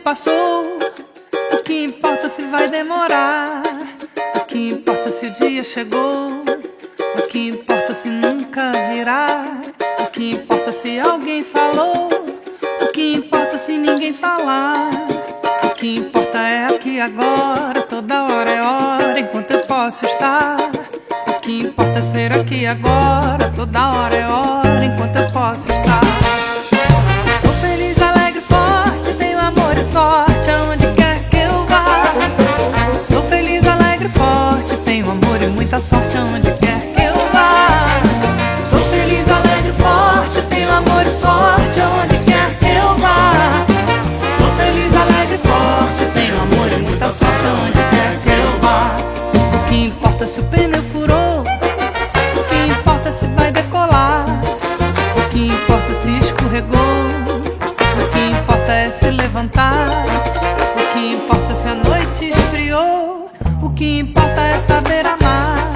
passou. O que importa se vai demorar? O que importa se o dia chegou? O que importa se nunca virá? O que importa se alguém falou? O que importa se ninguém falar? O que importa é aqui agora, toda hora é hora, enquanto eu posso estar. O que importa é ser aqui agora, toda hora é hora, enquanto eu posso estar. Sou feliz, alegre, forte, tenho amor e sorte aonde quer que eu vá. Sou feliz, alegre, forte, tenho amor e muita sorte aonde quer que eu vá. Sou feliz, alegre, forte, tenho amor e sorte aonde quer que eu vá. Sou feliz, alegre, forte, tenho amor e muita sorte aonde quer que eu vá. O que importa se o pneu furou? O que importa se vai decolar? O que importa se escorregou? O que importa é se levantar. O que importa se a noite esfriou? O que importa é saber amar.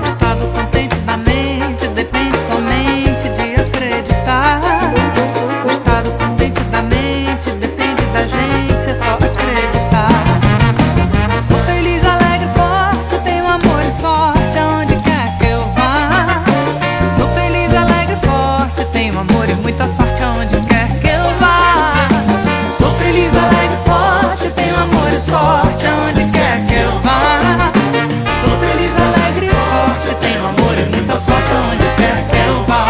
O estado contente da mente depende somente de acreditar. O estado contente da mente depende da gente, é só acreditar. Sou feliz, alegre, forte, tenho amor e sorte aonde quer que eu vá. Sou feliz, alegre, forte, tenho amor e muita sorte aonde quer que eu vá. Sou feliz, alegre, forte, tenho amor e sorte aonde quer que eu vá. Sou feliz, alegre, forte, tenho amor e muita sorte aonde quer que eu vá.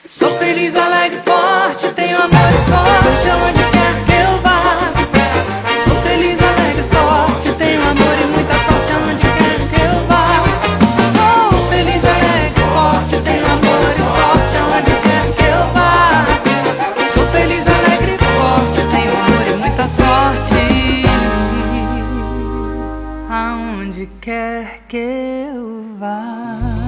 Sou feliz, alegre, forte, tenho amor e sorte aonde quer que eu vá. Sou feliz, alegre, forte, tenho amor e muita sorte aonde quer que eu vá. Sou feliz, alegre, forte, tenho amor e sorte aonde quer que eu vá. Sou feliz, alegre, forte, tenho amor e muita sorte aonde quer que eu vá.